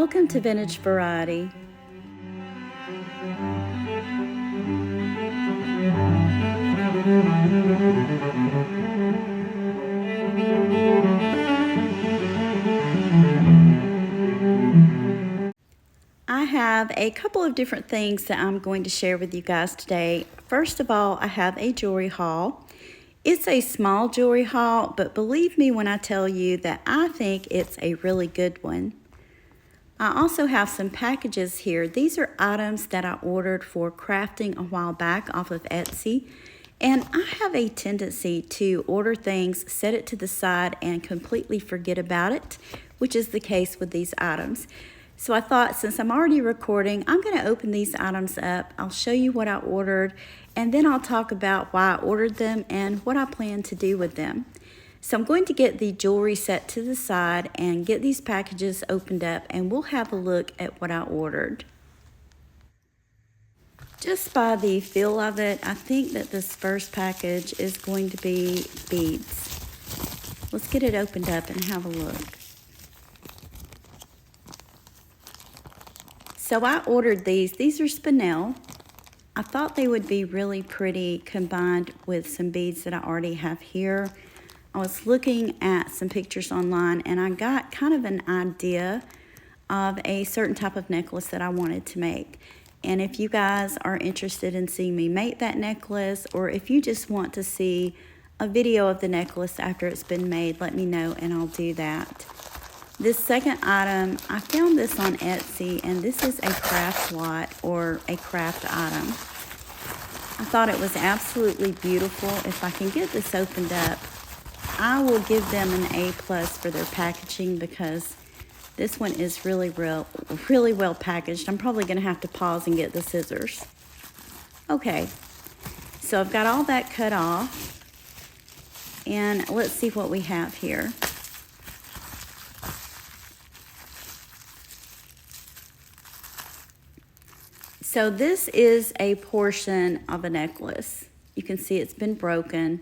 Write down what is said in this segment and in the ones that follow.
Welcome to Vintage Variety. I have a couple of different things that I'm going to share with you guys today. First of all, I have a jewelry haul. It's a small jewelry haul, but believe me when I tell you that I think it's a really good one. I also have some packages here. These are items that I ordered for crafting a while back off of Etsy. And I have a tendency to order things, set it to the side, and completely forget about it, which is the case with these items. So I thought, since I'm already recording, I'm going to open these items up. I'll show you what I ordered, and then I'll talk about why I ordered them and what I plan to do with them. So I'm going to get the jewelry set to the side and get these packages opened up, and we'll have a look at what I ordered. Just by the feel of it, I think that this first package is going to be beads. Let's get it opened up and have a look. So I ordered these. These are spinel. I thought they would be really pretty combined with some beads that I already have here. I was looking at some pictures online and I got kind of an idea of a certain type of necklace that I wanted to make. And if you guys are interested in seeing me make that necklace, or if you just want to see a video of the necklace after it's been made, let me know and I'll do that. This second item, I found this on Etsy, and this is a craft lot or a craft item. I thought it was absolutely beautiful. If I can get this opened up, I will give them an A+ for their packaging, because this one is really well packaged. I'm probably going to have to pause and get the scissors. Okay, so I've got all that cut off, and let's see what we have here. So this is a portion of a necklace. You can see it's been broken.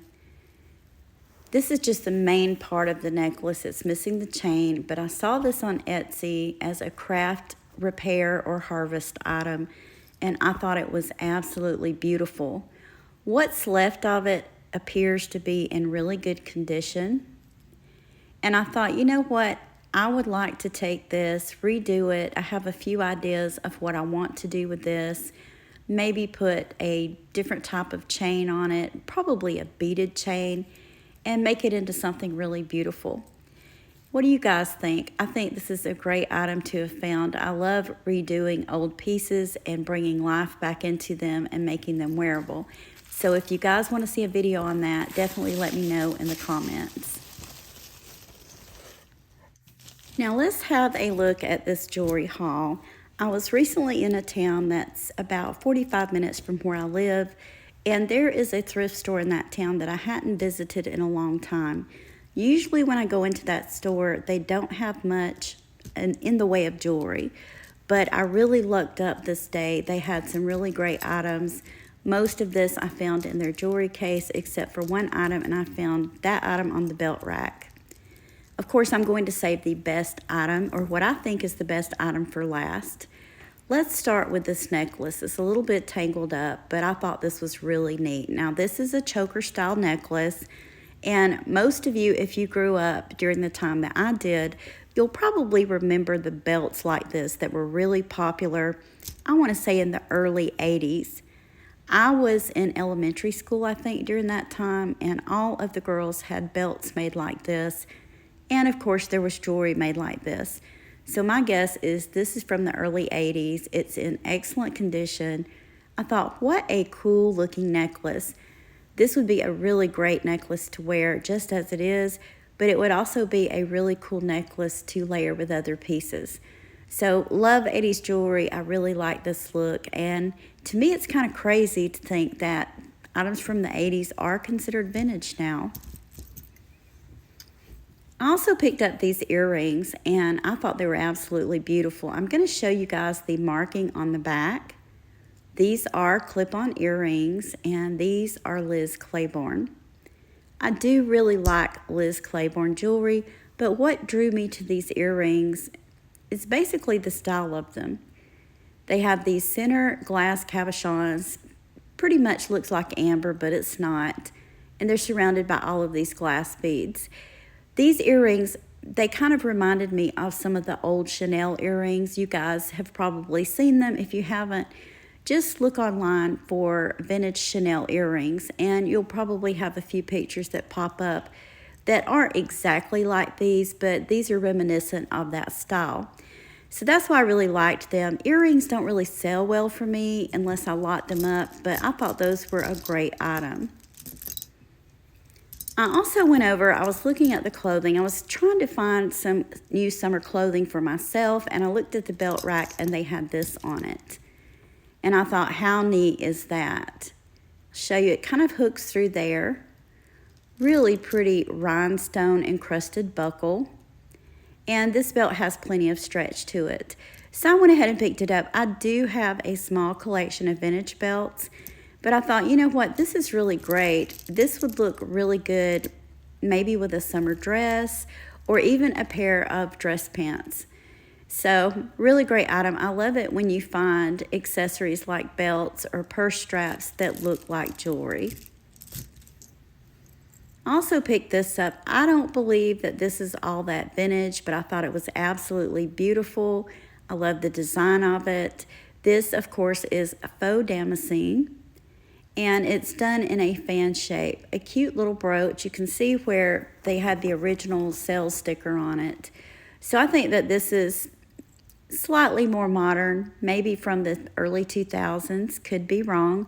This is just the main part of the necklace. It's missing the chain, but I saw this on Etsy as a craft repair or harvest item, and I thought it was absolutely beautiful. What's left of it appears to be in really good condition. And I thought, you know what? I would like to take this, redo it. I have a few ideas of what I want to do with this. Maybe put a different type of chain on it, probably a beaded chain, and make it into something really beautiful. What do you guys think? I think this is a great item to have found. I love redoing old pieces and bringing life back into them and making them wearable. So if you guys want to see a video on that, definitely let me know in the comments. Now let's have a look at this jewelry haul. I was recently in a town that's about 45 minutes from where I live, and there is a thrift store in that town that I hadn't visited in a long time. Usually when I go into that store, they don't have much in the way of jewelry, but I really lucked up this day. They had some really great items. Most of this I found in their jewelry case, except for one item, and I found that item on the belt rack. Of course, I'm going to save the best item, or what I think is the best item, for last. Let's start with this necklace. It's a little bit tangled up, but I thought this was really neat. Now, this is a choker style necklace, and most of you, if you grew up during the time that I did, you'll probably remember the belts like this that were really popular, I want to say in the early 80s. I was in elementary school, I think, during that time, and all of the girls had belts made like this. And of course, there was jewelry made like this. So my guess is this is from the early 80s. It's in excellent condition. I thought, what a cool looking necklace. This would be a really great necklace to wear just as it is, but it would also be a really cool necklace to layer with other pieces. So love 80s jewelry. I really like this look. And to me, it's kind of crazy to think that items from the 80s are considered vintage now. I also picked up these earrings, and I thought they were absolutely beautiful. I'm going to show you guys the marking on the back. These are clip-on earrings, and these are Liz Claiborne. I do really like Liz Claiborne jewelry, but what drew me to these earrings It's basically the style of them. They have these center glass cabochons, pretty much looks like amber, but it's not. And they're surrounded by all of these glass beads. These earrings, they kind of reminded me of some of the old Chanel earrings. You guys have probably seen them. If you haven't, just look online for vintage Chanel earrings, and you'll probably have a few pictures that pop up that aren't exactly like these, but these are reminiscent of that style. So that's why I really liked them. Earrings don't really sell well for me unless I lot them up, but I thought those were a great item. I also went over, I was looking at the clothing. I was trying to find some new summer clothing for myself, and I looked at the belt rack and they had this on it. And I thought, how neat is that? I'll show you, it kind of hooks through there. Really pretty rhinestone encrusted buckle. And this belt has plenty of stretch to it. So I went ahead and picked it up. I do have a small collection of vintage belts, but I thought, you know what, this is really great. This would look really good maybe with a summer dress or even a pair of dress pants. So really great item. I love it when you find accessories like belts or purse straps that look like jewelry. I also picked this up. I don't believe that this is all that vintage, but I thought it was absolutely beautiful. I love the design of it. This, of course, is a faux damascene, and it's done in a fan shape. A cute little brooch. You can see where they had the original sales sticker on it. So I think that this is slightly more modern, maybe from the early 2000s, could be wrong.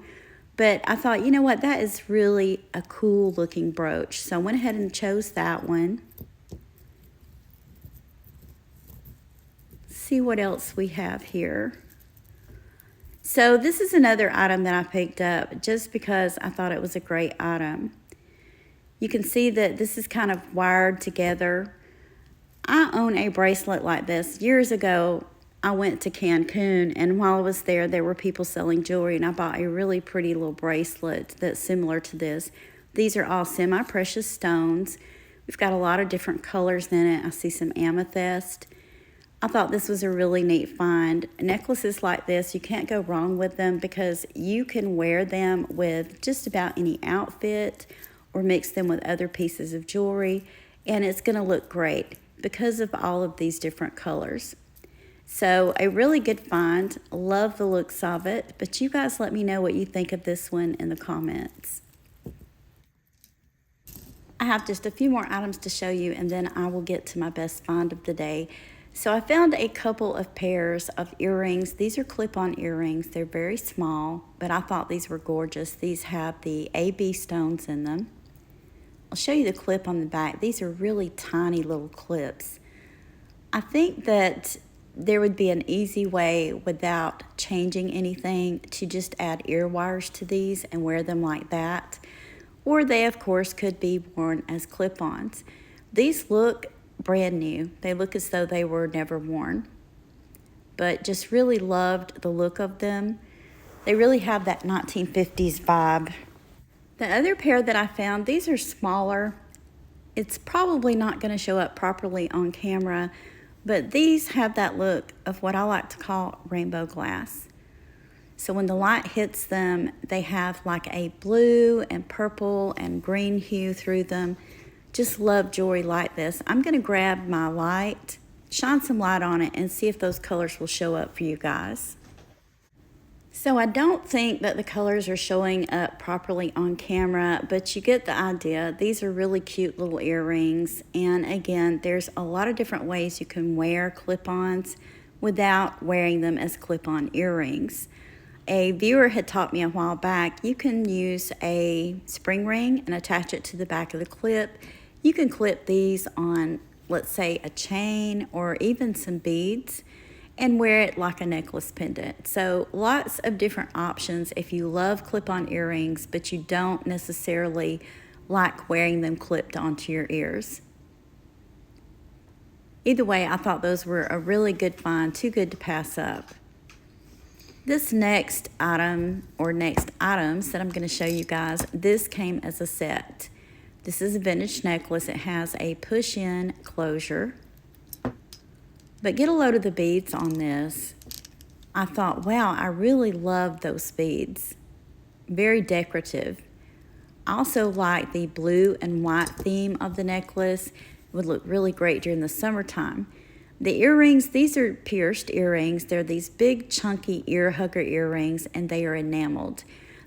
But I thought, you know what, that is really a cool looking brooch. So I went ahead and chose that one. See what else we have here. So this is another item that I picked up just because I thought it was a great item. You can see that this is kind of wired together. I own a bracelet like this. Years ago, I went to Cancun, and while I was there, there were people selling jewelry, and I bought a really pretty little bracelet that's similar to this. These are all semi-precious stones. We've got a lot of different colors in it. I see some amethyst. I thought this was a really neat find. Necklaces like this, you can't go wrong with them because you can wear them with just about any outfit or mix them with other pieces of jewelry, and it's going to look great because of all of these different colors. So a really good find. Love the looks of it, but you guys let me know what you think of this one in the comments. I have just a few more items to show you, and then I will get to my best find of the day. So I found a couple of pairs of earrings. These are clip-on earrings. They're very small, but I thought these were gorgeous. These have the AB stones in them. I'll show you the clip on the back. These are really tiny little clips. I think that there would be an easy way without changing anything to just add ear wires to these and wear them like that. Or they, of course, could be worn as clip-ons. These look brand new. They look as though they were never worn. But just really loved the look of them. They really have that 1950s vibe. The other pair that I found, these are smaller. It's probably not going to show up properly on camera, but these have that look of what I like to call rainbow glass. So when the light hits them, they have like a blue and purple and green hue through them. Just love jewelry like this. I'm going to grab my light, shine some light on it, and see if those colors will show up for you guys. So I don't think that the colors are showing up properly on camera, but you get the idea. These are really cute little earrings. And again, there's a lot of different ways you can wear clip-ons without wearing them as clip-on earrings. A viewer had taught me a while back, you can use a spring ring and attach it to the back of the clip. You can clip these on, let's say, a chain or even some beads, and wear it like a necklace pendant. So lots of different options if you love clip-on earrings, but you don't necessarily like wearing them clipped onto your ears. Either way, I thought those were a really good find, too good to pass up. This next item, or next items that I'm going to show you guys, this came as a set. This is a vintage necklace. It has a push-in closure. But get a load of the beads on this. I thought, wow, I really love those beads. Very decorative. I also like the blue and white theme of the necklace. It would look really great during the summertime. The earrings, these are pierced earrings. They're these big chunky ear hugger earrings, and they are enameled.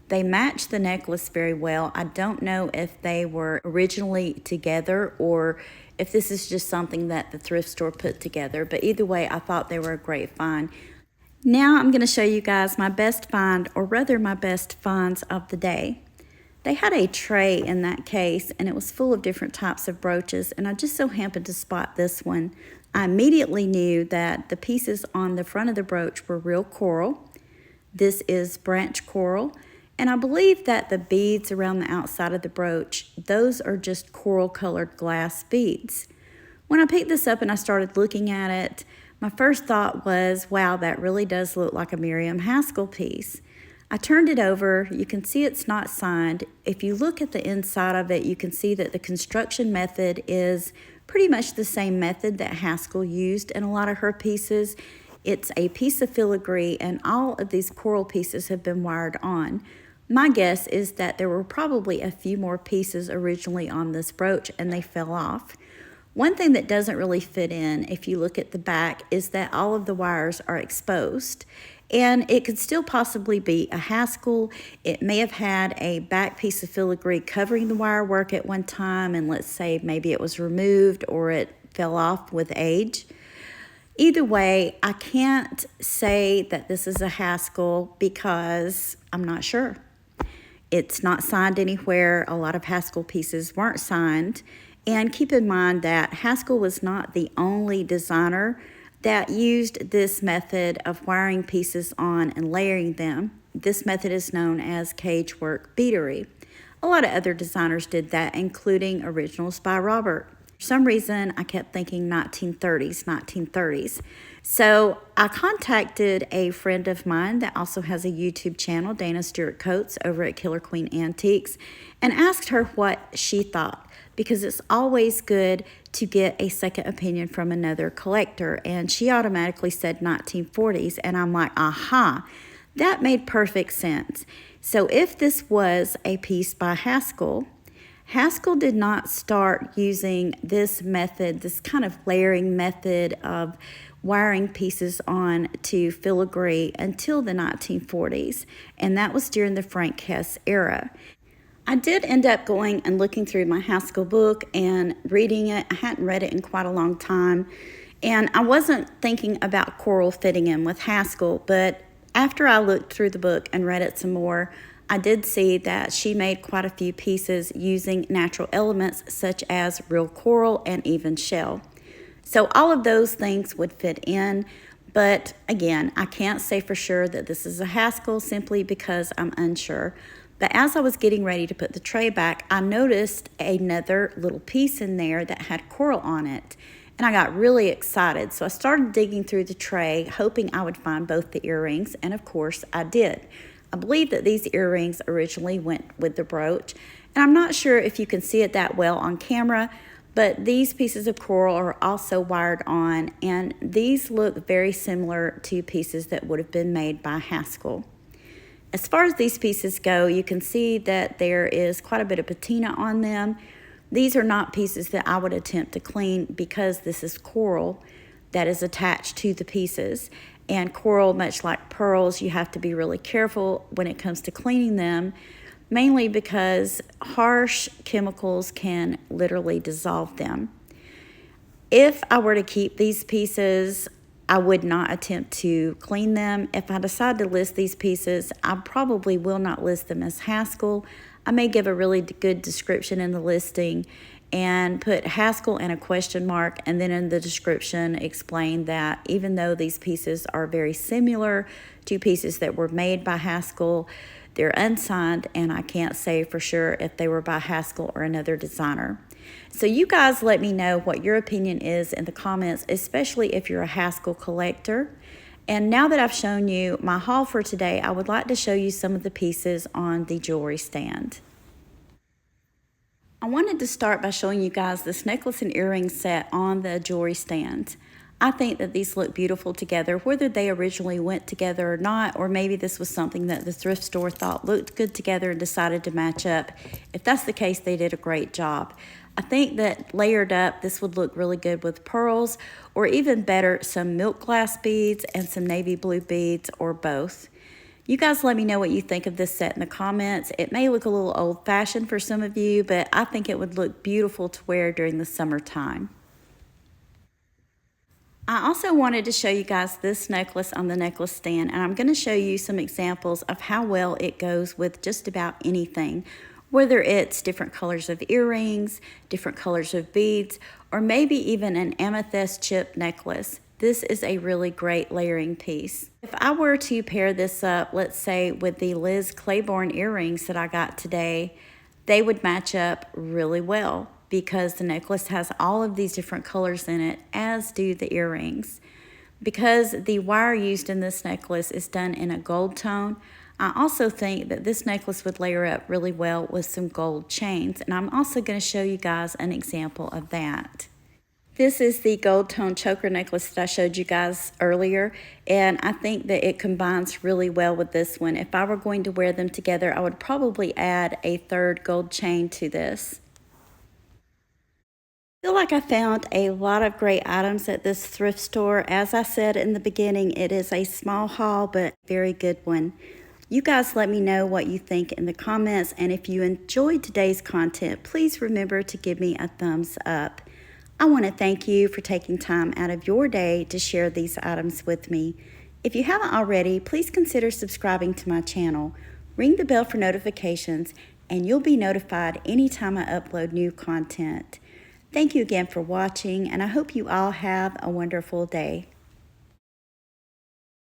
They match the necklace very well. I don't know if they were originally together or if this is just something that the thrift store put together, but either way, I thought they were a great find. Now I'm going to show you guys my best find, or rather my best finds of the day. They had a tray in that case, and it was full of different types of brooches, and I just so happened to spot this one. I immediately knew that the pieces on the front of the brooch were real coral. This is branch coral, and I believe that the beads around the outside of the brooch, those are just coral-colored glass beads. When I picked this up and I started looking at it, my first thought was, wow, that really does look like a Miriam Haskell piece. I turned it over. You can see it's not signed. If you look at the inside of it, you can see that the construction method is pretty much the same method that Haskell used in a lot of her pieces. It's a piece of filigree, and all of these coral pieces have been wired on. My guess is that there were probably a few more pieces originally on this brooch and they fell off. One thing that doesn't really fit in, if you look at the back, is that all of the wires are exposed. And it could still possibly be a Haskell. It may have had a back piece of filigree covering the wire work at one time, and let's say maybe it was removed or it fell off with age. Either way, I can't say that this is a Haskell because I'm not sure. It's not signed anywhere. A lot of Haskell pieces weren't signed. And keep in mind that Haskell was not the only designer that used this method of wiring pieces on and layering them. This method is known as cage work beadery. A lot of other designers did that, including originals by Robert. For some reason, I kept thinking 1930s. So I contacted a friend of mine that also has a YouTube channel, Dana Stewart Coates, over at Killer Queen Antiques, and asked her what she thought, because it's always good to get a second opinion from another collector. And she automatically said 1940s, and I'm like, aha, that made perfect sense. So if this was a piece by Haskell, Haskell did not start using this method, this kind of layering method of wiring pieces on to filigree until the 1940s, and that was during the Frank Hess era. I did end up going and looking through my Haskell book and reading it. I hadn't read it in quite a long time, and I wasn't thinking about coral fitting in with Haskell, but after I looked through the book and read it some more, I did see that she made quite a few pieces using natural elements such as real coral and even shell. So all of those things would fit in, but again, I can't say for sure that this is a Haskell simply because I'm unsure. But as I was getting ready to put the tray back, I noticed another little piece in there that had coral on it. And I got really excited. So I started digging through the tray, hoping I would find both the earrings. And of course, I did. I believe that these earrings originally went with the brooch. And I'm not sure if you can see it that well on camera, but these pieces of coral are also wired on. And these look very similar to pieces that would have been made by Haskell. As far as these pieces go, you can see that there is quite a bit of patina on them. These are not pieces that I would attempt to clean because this is coral that is attached to the pieces. And coral, much like pearls, you have to be really careful when it comes to cleaning them, mainly because harsh chemicals can literally dissolve them. If I were to keep these pieces, I would not attempt to clean them. If I decide to list these pieces, I probably will not list them as Haskell. I may give a really good description in the listing and put Haskell and a question mark, and then in the description explain that even though these pieces are very similar to pieces that were made by Haskell, they're unsigned, and I can't say for sure if they were by Haskell or another designer. So you guys let me know what your opinion is in the comments, especially if you're a Haskell collector. And now that I've shown you my haul for today, I would like to show you some of the pieces on the jewelry stand. I wanted to start by showing you guys this necklace and earring set on the jewelry stand. I think that these look beautiful together, whether they originally went together or not, or maybe this was something that the thrift store thought looked good together and decided to match up. If that's the case, they did a great job. I think that layered up, this would look really good with pearls, or even better, some milk glass beads and some navy blue beads, or both. You guys let me know what you think of this set in the comments. It may look a little old-fashioned for some of you, but I think it would look beautiful to wear during the summertime. I also wanted to show you guys this necklace on the necklace stand, and I'm going to show you some examples of how well it goes with just about anything, whether it's different colors of earrings, different colors of beads, or maybe even an amethyst chip necklace. This is a really great layering piece. If I were to pair this up, let's say with the Liz Claiborne earrings that I got today, they would match up really well, because the necklace has all of these different colors in it, as do the earrings. Because the wire used in this necklace is done in a gold tone, I also think that this necklace would layer up really well with some gold chains, and I'm also going to show you guys an example of that. This is the gold tone choker necklace that I showed you guys earlier, and I think that it combines really well with this one. If I were going to wear them together, I would probably add a third gold chain to this. I feel like I found a lot of great items at this thrift store. As I said in the beginning, it is a small haul, but very good one. You guys let me know what you think in the comments, and if you enjoyed today's content, please remember to give me a thumbs up. I want to thank you for taking time out of your day to share these items with me. If you haven't already, please consider subscribing to my channel. Ring the bell for notifications, and you'll be notified anytime I upload new content. Thank you again for watching, and I hope you all have a wonderful day.